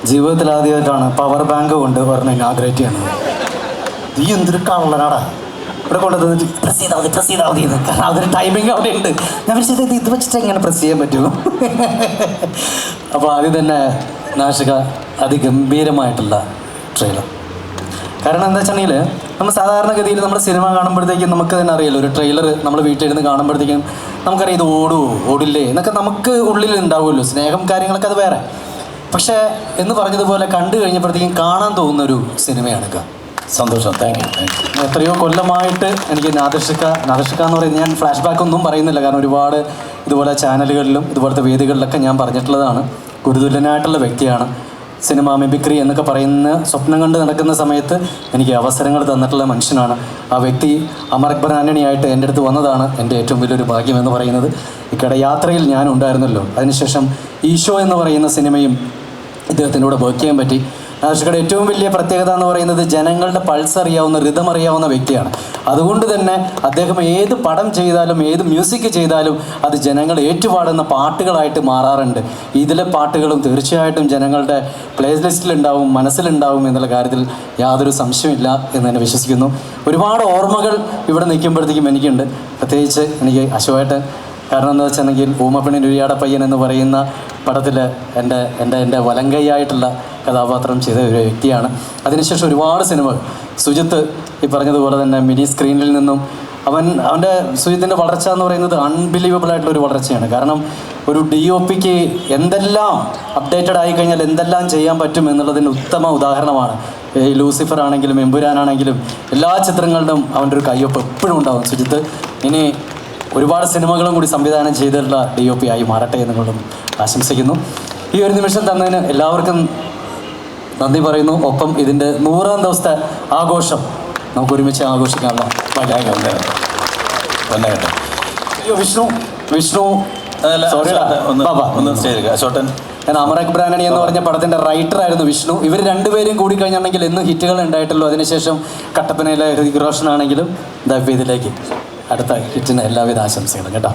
ജീവിതത്തിൽ ആദ്യമായിട്ടാണ് power bank കൊണ്ട് പറഞ്ഞ് ഇനാഗ്രേറ്റ് ചെയ്യണത്. നീ എന്തൊരു കള്ളനാടാ, ഇവിടെ കൊണ്ടുവന്നത് പ്രസ് ചെയ്താൽ മതി കാരണം അതൊരു ടൈമിങ് അവിടെ ഉണ്ട്. ഞാൻ വിളിച്ചത് ഇത് വെച്ചിട്ട് എങ്ങനെ പ്രസ് ചെയ്യാൻ പറ്റുമോ? അപ്പോൾ ആദ്യം തന്നെ നാഷിക അതിഗംഭീരമായിട്ടുള്ള ട്രെയിലർ. കാരണം എന്താ വെച്ചിട്ടുണ്ടെങ്കിൽ നമ്മൾ സാധാരണഗതിയിൽ നമ്മുടെ സിനിമ കാണുമ്പോഴത്തേക്കും നമുക്ക് തന്നെ അറിയാലോ, ഒരു ട്രെയിലർ നമ്മൾ വീട്ടിലിരുന്ന് കാണുമ്പോഴത്തേക്കും നമുക്കറിയാം ഇത് ഓടുമോ ഓടില്ലേ എന്നൊക്കെ നമുക്ക് ഉള്ളിൽ ഉണ്ടാവുമല്ലോ, സ്നേഹം കാര്യങ്ങളൊക്കെ അത് വേറെ. പക്ഷേ എന്ന് പറഞ്ഞതുപോലെ കണ്ടു കഴിഞ്ഞപ്പോഴത്തേക്കും കാണാൻ തോന്നുന്നൊരു സിനിമയാണ്. സന്തോഷം, താങ്ക് യു. എത്രയോ കൊല്ലമായിട്ട് എനിക്ക് നാദർഷിക എന്ന് പറയുന്നത്, ഞാൻ ഫ്ലാഷ് ബാക്ക് ഒന്നും പറയുന്നില്ല കാരണം ഒരുപാട് ഇതുപോലെ ചാനലുകളിലും ഇതുപോലത്തെ വേദികളിലൊക്കെ ഞാൻ പറഞ്ഞിട്ടുള്ളതാണ്. ഗുരുതുല്യനായിട്ടുള്ള വ്യക്തിയാണ്. സിനിമ മിമിക്രി എന്നൊക്കെ പറയുന്ന സ്വപ്നം കണ്ട് നടക്കുന്ന സമയത്ത് എനിക്ക് അവസരങ്ങൾ തന്നിട്ടുള്ള മനുഷ്യനാണ്. ആ വ്യക്തി അമർ അക്ബർ ആൻ്റണിയായിട്ട് എൻ്റെ അടുത്ത് വന്നതാണ് എൻ്റെ ഏറ്റവും വലിയൊരു ഭാഗ്യം എന്ന് പറയുന്നത്. ഇക്കടെ യാത്രയിൽ ഞാൻ ഉണ്ടായിരുന്നല്ലോ, അതിനുശേഷം ഈശോ എന്ന് പറയുന്ന സിനിമയും ഇദ്ദേഹത്തിനൂടെ വർക്ക് ചെയ്യാൻ പറ്റി. നാദർഷികയുടെ ഏറ്റവും വലിയ പ്രത്യേകത എന്ന് പറയുന്നത് ജനങ്ങളുടെ പൾസ് അറിയാവുന്ന, റിതം അറിയാവുന്ന വ്യക്തിയാണ്. അതുകൊണ്ട് തന്നെ അദ്ദേഹം ഏത് പടം ചെയ്താലും ഏത് മ്യൂസിക് ചെയ്താലും അത് ജനങ്ങൾ ഏറ്റുപാടുന്ന പാട്ടുകളായിട്ട് മാറാറുണ്ട്. ഇതിലെ പാട്ടുകളും തീർച്ചയായിട്ടും ജനങ്ങളുടെ പ്ലേ ലിസ്റ്റിലുണ്ടാവും, മനസ്സിലുണ്ടാവും എന്നുള്ള കാര്യത്തിൽ യാതൊരു സംശയമില്ല എന്ന് തന്നെ വിശ്വസിക്കുന്നു. ഒരുപാട് ഓർമ്മകൾ ഇവിടെ നിൽക്കുമ്പോഴത്തേക്കും എനിക്കുണ്ട്. പ്രത്യേകിച്ച് എനിക്ക് അശോകേട്ടൻ, കാരണം എന്താ വെച്ചിട്ടുണ്ടെങ്കിൽ ഊമപ്പണിൻ ഉരിയാട പയ്യൻ എന്ന് പറയുന്ന പടത്തിൽ എൻ്റെ വലങ്കൈയായിട്ടുള്ള കഥാപാത്രം ചെയ്ത ഒരു വ്യക്തിയാണ്. അതിനുശേഷം ഒരുപാട് സിനിമകൾ, സുജിത്ത് ഈ പറഞ്ഞതുപോലെ തന്നെ മിനി സ്ക്രീനിൽ നിന്നും അവൻ്റെ സുജിത്തിൻ്റെ വളർച്ച എന്ന് പറയുന്നത് അൺബിലീവബിൾ ആയിട്ടുള്ളൊരു വളർച്ചയാണ്. കാരണം ഒരു DOPക്ക് എന്തെല്ലാം അപ്ഡേറ്റഡ് ആയിക്കഴിഞ്ഞാൽ എന്തെല്ലാം ചെയ്യാൻ പറ്റും എന്നുള്ളതിന് ഉത്തമ ഉദാഹരണമാണ്. ഈ ലൂസിഫർ ആണെങ്കിലും എമ്പുരാനാണെങ്കിലും എല്ലാ ചിത്രങ്ങളിലും അവൻ്റെ ഒരു കയ്യൊപ്പ് എപ്പോഴും ഉണ്ടാവും സുജിത്ത്. ഇനി ഒരുപാട് സിനിമകളും കൂടി സംവിധാനം ചെയ്തിട്ടുള്ള DOP ആയി മാറട്ടെ എന്നുള്ളതും ആശംസിക്കുന്നു. ഈ ഒരു നിമിഷം തന്നതിന് എല്ലാവർക്കും നന്ദി പറയുന്നു. ഒപ്പം ഇതിൻ്റെ 100ാം ദിവസത്തെ ആഘോഷം നമുക്ക് ഒരുമിച്ച് ആഘോഷിക്കാനുള്ള വിഷ്ണു ഞാൻ അമർ അക്ബർ ആൻ്റണി എന്ന് പറഞ്ഞ പടത്തിൻ്റെ റൈറ്ററായിരുന്നു വിഷ്ണു. ഇവർ രണ്ടുപേരും കൂടി കഴിഞ്ഞിട്ടുണ്ടെങ്കിൽ എന്നും ഹിറ്റുകൾ ഉണ്ടായിട്ടുള്ളൂ. അതിനുശേഷം കട്ടപ്പനയിലെ ഹൃതിക് റോഷൻ ആണെങ്കിലും ഇതിലേക്ക് അടുത്ത ഹിറ്റിന് എല്ലാവിധ ആശംസകളും കേട്ടോ.